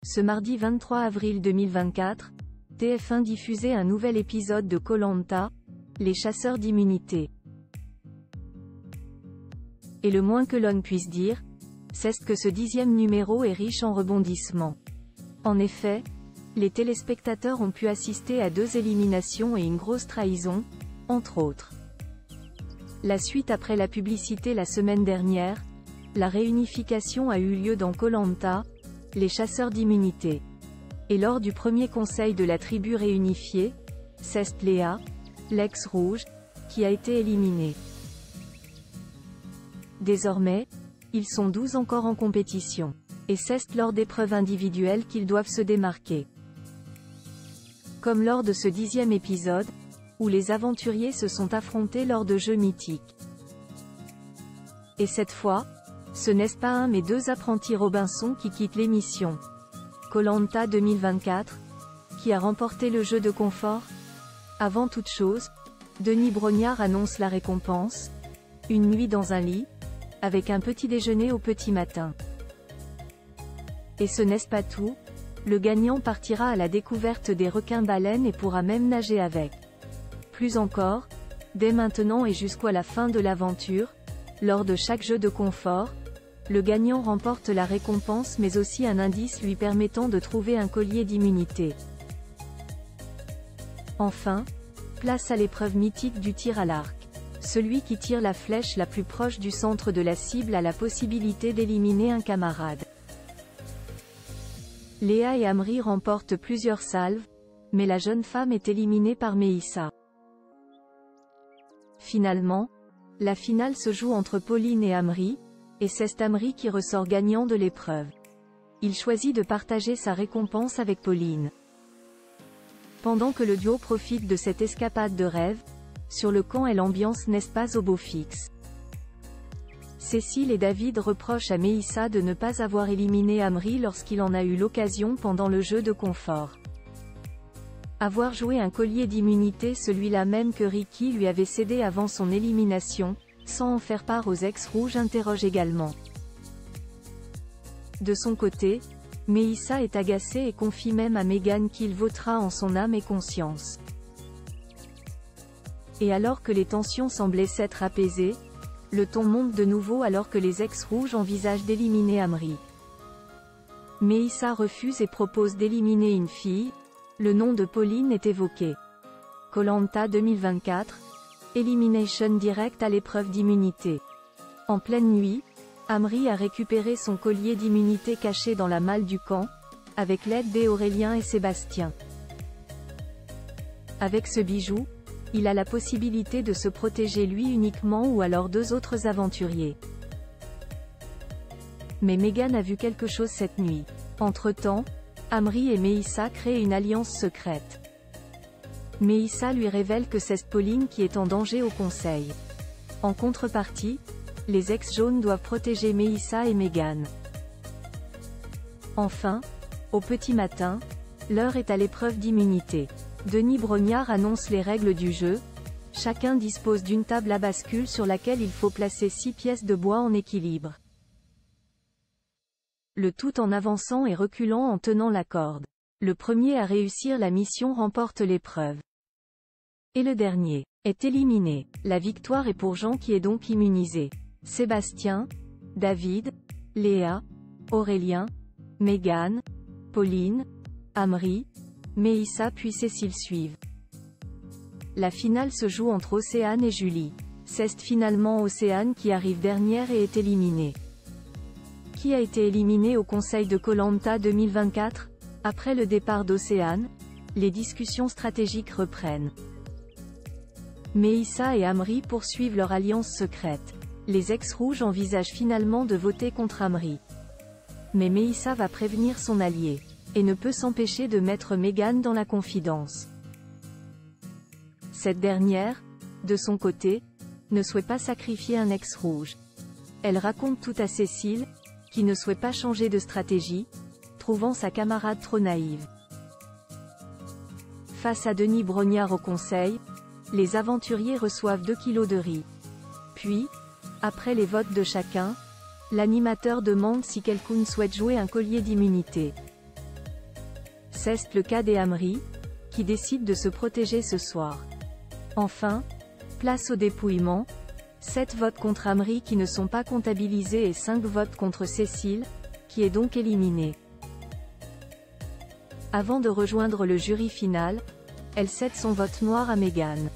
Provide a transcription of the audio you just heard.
Ce mardi 23 avril 2024, TF1 diffusait un nouvel épisode de Koh-Lanta, les chasseurs d'immunité. Et le moins que l'on puisse dire, c'est que ce 10e numéro est riche en rebondissements. En effet, les téléspectateurs ont pu assister à 2 éliminations et une grosse trahison, entre autres. La suite après la publicité la semaine dernière, la réunification a eu lieu dans Koh-Lanta, les chasseurs d'immunité. Et lors du premier conseil de la tribu réunifiée, c'est Léa, l'ex-rouge, qui a été éliminée. Désormais, ils sont 12 encore en compétition. Et c'est lors d'épreuves individuelles qu'ils doivent se démarquer. Comme lors de ce 10e épisode, où les aventuriers se sont affrontés lors de jeux mythiques. Et cette fois, ce n'est pas un mais 2 apprentis Robinson qui quittent l'émission. Koh-Lanta 2024, qui a remporté le jeu de confort. Avant toute chose, Denis Brognard annonce la récompense, une nuit dans un lit, avec un petit déjeuner au petit matin. Et ce n'est pas tout, le gagnant partira à la découverte des requins-baleines et pourra même nager avec. Plus encore, dès maintenant et jusqu'à la fin de l'aventure, lors de chaque jeu de confort, le gagnant remporte la récompense mais aussi un indice lui permettant de trouver un collier d'immunité. Enfin, place à l'épreuve mythique du tir à l'arc. Celui qui tire la flèche la plus proche du centre de la cible a la possibilité d'éliminer un camarade. Léa et Amri remportent plusieurs salves, mais la jeune femme est éliminée par Meissa. Finalement, la finale se joue entre Pauline et Amri, et c'est Amri qui ressort gagnant de l'épreuve. Il choisit de partager sa récompense avec Pauline. Pendant que le duo profite de cette escapade de rêve, sur le camp et l'ambiance n'est pas au beau fixe. Cécile et David reprochent à Meissa de ne pas avoir éliminé Amri lorsqu'il en a eu l'occasion pendant le jeu de confort. Avoir joué un collier d'immunité, celui-là même que Ricky lui avait cédé avant son élimination, sans en faire part aux ex-rouges, interroge également. De son côté, Meissa est agacée et confie même à Megan qu'il votera en son âme et conscience. Et alors que les tensions semblaient s'être apaisées, le ton monte de nouveau alors que les ex-rouges envisagent d'éliminer Amri. Meissa refuse et propose d'éliminer une fille, le nom de Pauline est évoqué. Koh-Lanta 2024, élimination directe à l'épreuve d'immunité. En pleine nuit, Amri a récupéré son collier d'immunité caché dans la malle du camp, avec l'aide d'Aurélien et Sébastien. Avec ce bijou, il a la possibilité de se protéger lui uniquement ou alors 2 autres aventuriers. Mais Megan a vu quelque chose cette nuit. Entre-temps, Amri et Meissa créent une alliance secrète. Meissa lui révèle que c'est Pauline qui est en danger au conseil. En contrepartie, les ex-jaunes doivent protéger Meissa et Megan. Enfin, au petit matin, l'heure est à l'épreuve d'immunité. Denis Brognard annonce les règles du jeu. Chacun dispose d'une table à bascule sur laquelle il faut placer 6 pièces de bois en équilibre. Le tout en avançant et reculant en tenant la corde. Le premier à réussir la mission remporte l'épreuve. Et le dernier est éliminé. La victoire est pour Jean qui est donc immunisé. Sébastien, David, Léa, Aurélien, Megan, Pauline, Amri, Meissa puis Cécile suivent. La finale se joue entre Océane et Julie. C'est finalement Océane qui arrive dernière et est éliminée. Qui a été éliminé au conseil de Koh-Lanta 2024 ? Après le départ d'Océane, les discussions stratégiques reprennent. Meissa et Amri poursuivent leur alliance secrète. Les ex-rouges envisagent finalement de voter contre Amri. Mais Meissa va prévenir son allié, et ne peut s'empêcher de mettre Megan dans la confidence. Cette dernière, de son côté, ne souhaite pas sacrifier un ex-rouge. Elle raconte tout à Cécile, qui ne souhaite pas changer de stratégie, trouvant sa camarade trop naïve. Face à Denis Brognard au conseil, les aventuriers reçoivent 2 kilos de riz. Puis, après les votes de chacun, l'animateur demande si quelqu'un souhaite jouer un collier d'immunité. C'est le cas des Amri, qui décident de se protéger ce soir. Enfin, place au dépouillement, 7 votes contre Amri qui ne sont pas comptabilisés et 5 votes contre Cécile, qui est donc éliminée. Avant de rejoindre le jury final, elle cède son vote noir à Meghan.